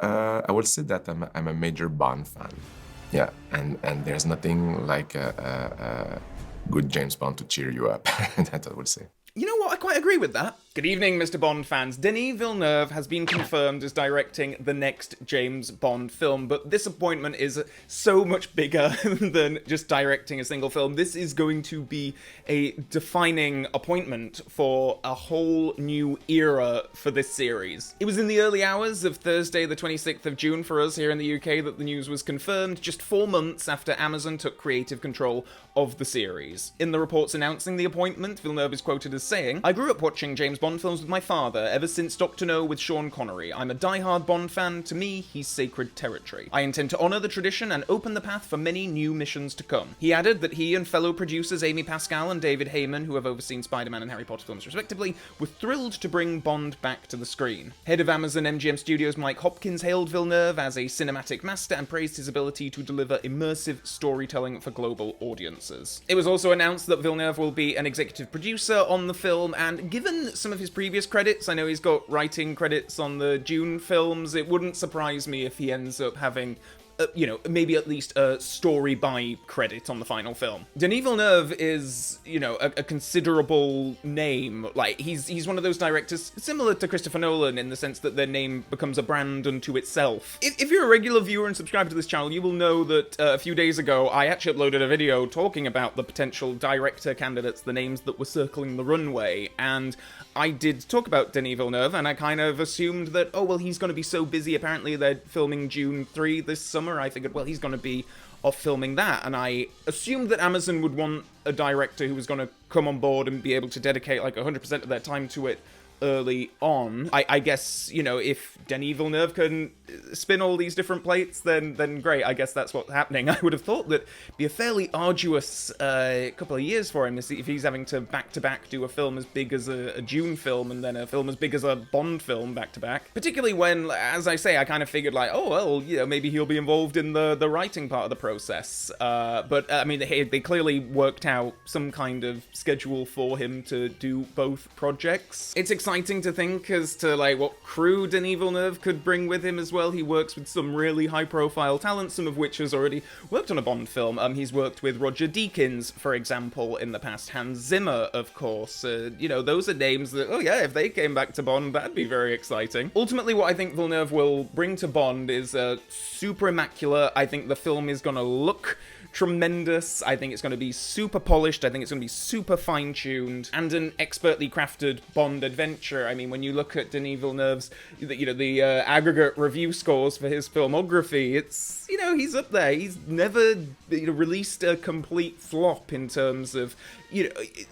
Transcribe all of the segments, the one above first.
I would say that I'm a major Bond fan. Yeah, and there's nothing like a good James Bond to cheer you up. That I would say. You know what? I quite agree with that. Good evening, Mr. Bond fans. Denis Villeneuve has been confirmed as directing the next James Bond film, but this appointment is so much bigger than just directing a single film. This is going to be a defining appointment for a whole new era for this series. It was in the early hours of Thursday, the 26th of June for us here in the UK that the news was confirmed, just 4 months after Amazon took creative control of the series. In the reports announcing the appointment, Villeneuve is quoted as saying, "I grew up watching James Bond films with my father ever since Dr. No with Sean Connery. I'm a die-hard Bond fan. To me, he's sacred territory. I intend to honour the tradition and open the path for many new missions to come." He added that he and fellow producers Amy Pascal and David Heyman, who have overseen Spider-Man and Harry Potter films respectively, were thrilled to bring Bond back to the screen. Head of Amazon MGM Studios Mike Hopkins hailed Villeneuve as a cinematic master and praised his ability to deliver immersive storytelling for global audiences. It was also announced that Villeneuve will be an executive producer on the film, and given some of his previous credits, I know he's got writing credits on the Dune films, it wouldn't surprise me if he ends up having maybe at least a story by credit on the final film. Denis Villeneuve is, a considerable name. Like, he's one of those directors similar to Christopher Nolan in the sense that their name becomes a brand unto itself. If you're a regular viewer and subscribe to this channel, you will know that a few days ago, I actually uploaded a video talking about the potential director candidates, the names that were circling the runway, and I did talk about Denis Villeneuve, and I kind of assumed that, he's going to be so busy, apparently they're filming Dune 3 this summer. I figured, he's going to be off filming that, and I assumed that Amazon would want a director who was going to come on board and be able to dedicate 100% of their time to it early on. I guess, if Denis Villeneuve can spin all these different plates, then great, I guess that's what's happening. I would have thought that it'd be a fairly arduous couple of years for him if he's having to back-to-back do a film as big as a Dune film and then a film as big as a Bond film back-to-back. Particularly when, as I say, I kind of figured maybe he'll be involved in the writing part of the process. But they clearly worked out some kind of schedule for him to do both projects. It's exciting to think as to what crew Denis Villeneuve could bring with him as well. He works with some really high-profile talent, some of which has already worked on a Bond film. He's worked with Roger Deakins, for example, in the past. Hans Zimmer, of course. Those are names that, if they came back to Bond, that'd be very exciting. Ultimately, what I think Villeneuve will bring to Bond is super immaculate. I think the film is gonna look tremendous. I think it's going to be super polished. I think it's going to be super fine-tuned and an expertly crafted Bond adventure. I mean, when you look at Denis Villeneuve's, the aggregate review scores for his filmography, it's, he's up there. He's never released a complete flop in terms of,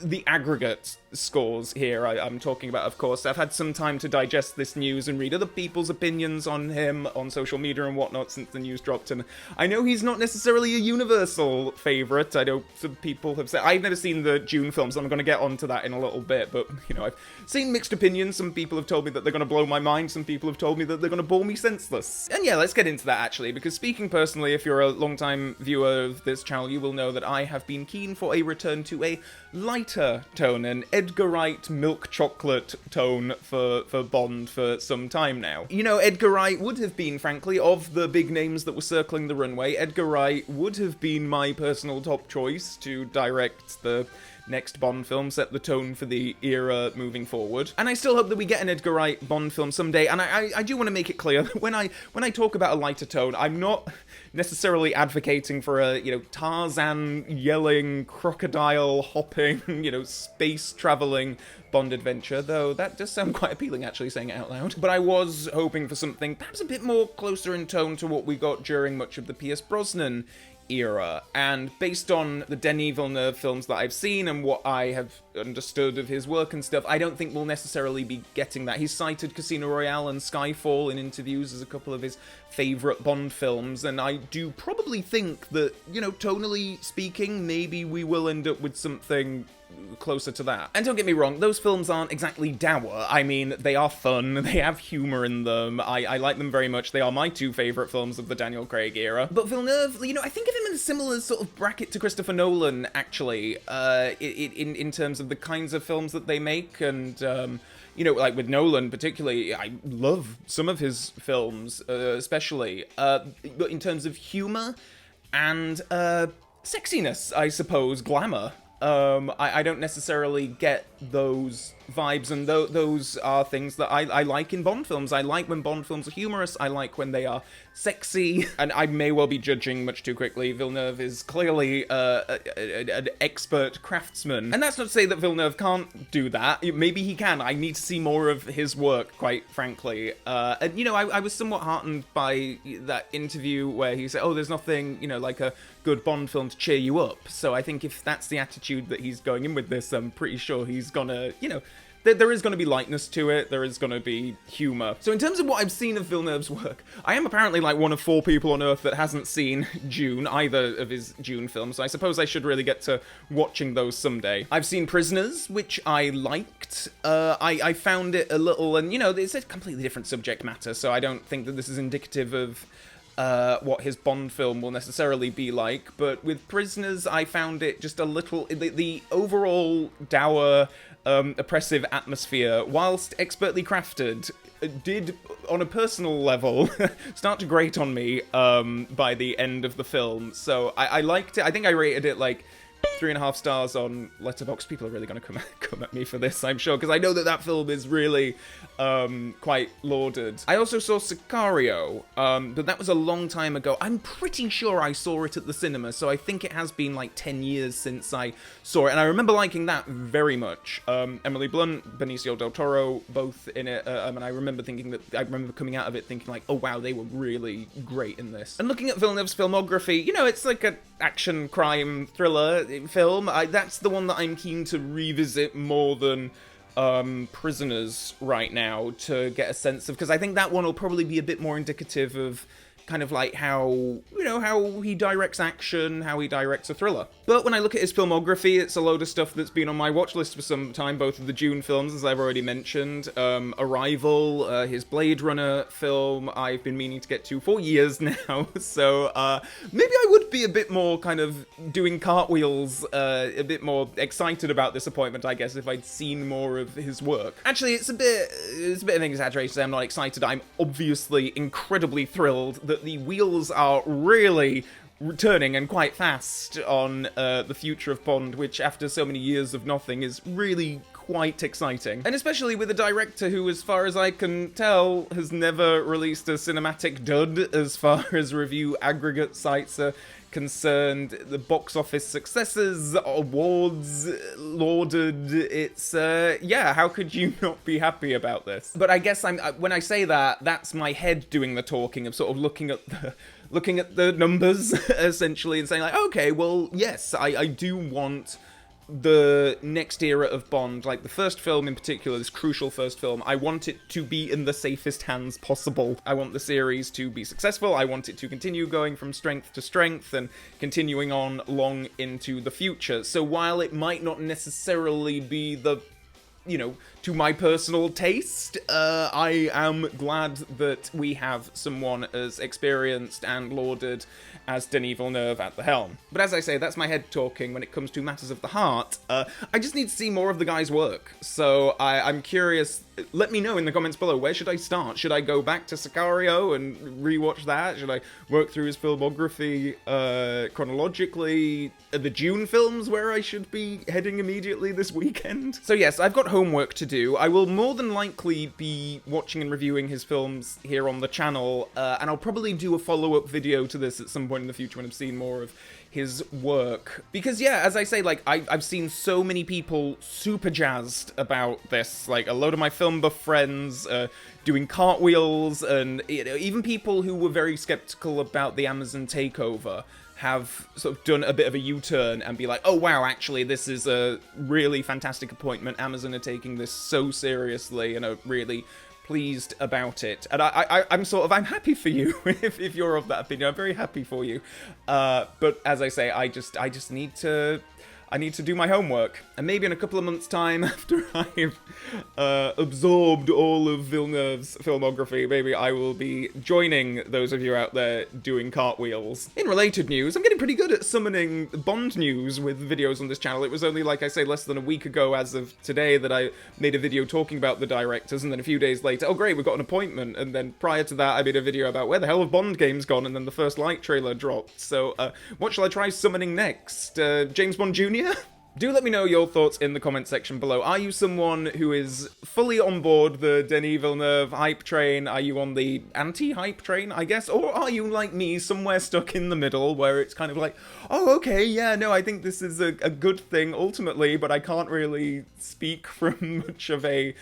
the aggregate scores here I'm talking about, of course. I've had some time to digest this news and read other people's opinions on him on social media and whatnot since the news dropped, and I know he's not necessarily a universal favourite. I know some people have said, I've never seen the Dune films, so I'm going to get onto that in a little bit, but, I've seen mixed opinions. Some people have told me that they're going to blow my mind, some people have told me that they're going to bore me senseless. And yeah, let's get into that actually, because speaking personally, if you're a long-time viewer of this channel, you will know that I have been keen for a return to a lighter tone, an Edgar Wright milk chocolate tone for Bond for some time now. Edgar Wright would have been, frankly, of the big names that were circling the runway, Edgar Wright would have been my personal top choice to direct the next Bond film, set the tone for the era moving forward. And I still hope that we get an Edgar Wright Bond film someday, and I do want to make it clear that when I talk about a lighter tone, I'm not necessarily advocating for a, Tarzan yelling, crocodile hopping, space traveling Bond adventure, though that does sound quite appealing actually saying it out loud. But I was hoping for something perhaps a bit more closer in tone to what we got during much of the Pierce Brosnan era, and based on the Denis Villeneuve films that I've seen and what I have understood of his work and stuff, I don't think we'll necessarily be getting that. He's cited Casino Royale and Skyfall in interviews as a couple of his favourite Bond films, and I do probably think that, tonally speaking, maybe we will end up with something closer to that. And don't get me wrong, those films aren't exactly dour. I mean, they are fun, they have humour in them, I like them very much, they are my two favourite films of the Daniel Craig era. But Villeneuve, I think of him in a similar sort of bracket to Christopher Nolan, actually, in terms of the kinds of films that they make, and like with Nolan particularly, I love some of his films, especially. But in terms of humor and sexiness, I suppose, glamour, I don't necessarily get those vibes, and those are things that I like in Bond films. I like when Bond films are humorous, I like when they are sexy, and I may well be judging much too quickly. Villeneuve is clearly an expert craftsman, and that's not to say that Villeneuve can't do that. Maybe he can. I need to see more of his work, quite frankly. And, I was somewhat heartened by that interview where he said, there's nothing, like a good Bond film to cheer you up. So I think if that's the attitude that he's going in with this, I'm pretty sure he's gonna, there is going to be lightness to it, there is going to be humour. So in terms of what I've seen of Villeneuve's work, I am apparently like one of 4 people on Earth that hasn't seen Dune, either of his Dune films, so I suppose I should really get to watching those someday. I've seen Prisoners, which I liked. I found it a little, and it's a completely different subject matter, so I don't think that this is indicative of what his Bond film will necessarily be like, but with Prisoners, I found it just a little, the overall dour, oppressive atmosphere, whilst expertly crafted, did, on a personal level, start to grate on me by the end of the film. So I liked it. I think I rated it like 3.5 stars on Letterboxd. People are really going to come at me for this, I'm sure, because I know that film is really quite lauded. I also saw Sicario, but that was a long time ago. I'm pretty sure I saw it at the cinema, so I think it has been like 10 years since I saw it, and I remember liking that very much. Emily Blunt, Benicio del Toro, both in it, and I remember coming out of it thinking like, oh wow, they were really great in this. And looking at Villeneuve's filmography, it's like an action crime thriller film. That's the one that I'm keen to revisit more than Prisoners right now, to get a sense of, because I think that one will probably be a bit more indicative of kind of like how he directs action, how he directs a thriller. But when I look at his filmography, it's a load of stuff that's been on my watch list for some time, both of the Dune films, as I've already mentioned, Arrival, his Blade Runner film, I've been meaning to get to for years now, so maybe I would be a bit more kind of doing cartwheels, a bit more excited about this appointment, I guess, if I'd seen more of his work. Actually, it's a bit of an exaggeration to say I'm not excited. I'm obviously incredibly thrilled that the wheels are really returning, and quite fast, on the future of Bond, which after so many years of nothing is really quite exciting. And especially with a director who, as far as I can tell, has never released a cinematic dud as far as review aggregate sites are concerned. The box office successes, awards, lauded. It's, how could you not be happy about this? But I guess when I say that, that's my head doing the talking, of sort of looking at the numbers, essentially, and saying like, okay, well, yes, I do want the next era of Bond, like the first film in particular, this crucial first film, I want it to be in the safest hands possible. I want the series to be successful. I want it to continue going from strength to strength and continuing on long into the future. So while it might not necessarily be to my personal taste, I am glad that we have someone as experienced and lauded as Denis Villeneuve at the helm. But as I say, that's my head talking. When it comes to matters of the heart, I just need to see more of the guy's work. So I'm curious. Let me know in the comments below, where should I start? Should I go back to Sicario and rewatch that? Should I work through his filmography chronologically? Are the Dune films where I should be heading immediately this weekend? So yes, I've got homework to do. I will more than likely be watching and reviewing his films here on the channel, and I'll probably do a follow-up video to this at some point in the future when I've seen more of his work. Because yeah, as I say, like, I've seen so many people super jazzed about this, like a load of my film buff friends doing cartwheels, and even people who were very skeptical about the Amazon takeover have sort of done a bit of a U-turn and be like, oh wow, actually this is a really fantastic appointment. Amazon are taking this so seriously and are really pleased about it. And I'm happy for you if you're of that opinion. I'm very happy for you. But as I say, I just need to I need to do my homework. And maybe in a couple of months' time, after I've absorbed all of Villeneuve's filmography, maybe I will be joining those of you out there doing cartwheels. In related news, I'm getting pretty good at summoning Bond news with videos on this channel. It was only, like I say, less than a week ago as of today that I made a video talking about the directors, and then a few days later, oh great, we've got an appointment, and then prior to that I made a video about where the hell have Bond games gone, and then the first Light trailer dropped. So what shall I try summoning next? James Bond Jr.? Do let me know your thoughts in the comment section below. Are you someone who is fully on board the Denis Villeneuve hype train? Are you on the anti-hype train, I guess? Or are you, like me, somewhere stuck in the middle where it's kind of like, oh, okay, yeah, no, I think this is a good thing ultimately, but I can't really speak from much of a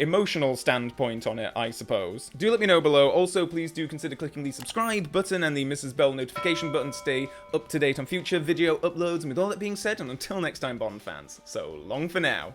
emotional standpoint on it, I suppose. Do let me know below. Also, please do consider clicking the subscribe button and the Mrs. Bell notification button to stay up to date on future video uploads. And with all that being said, and until next time, Bond fans, so long for now.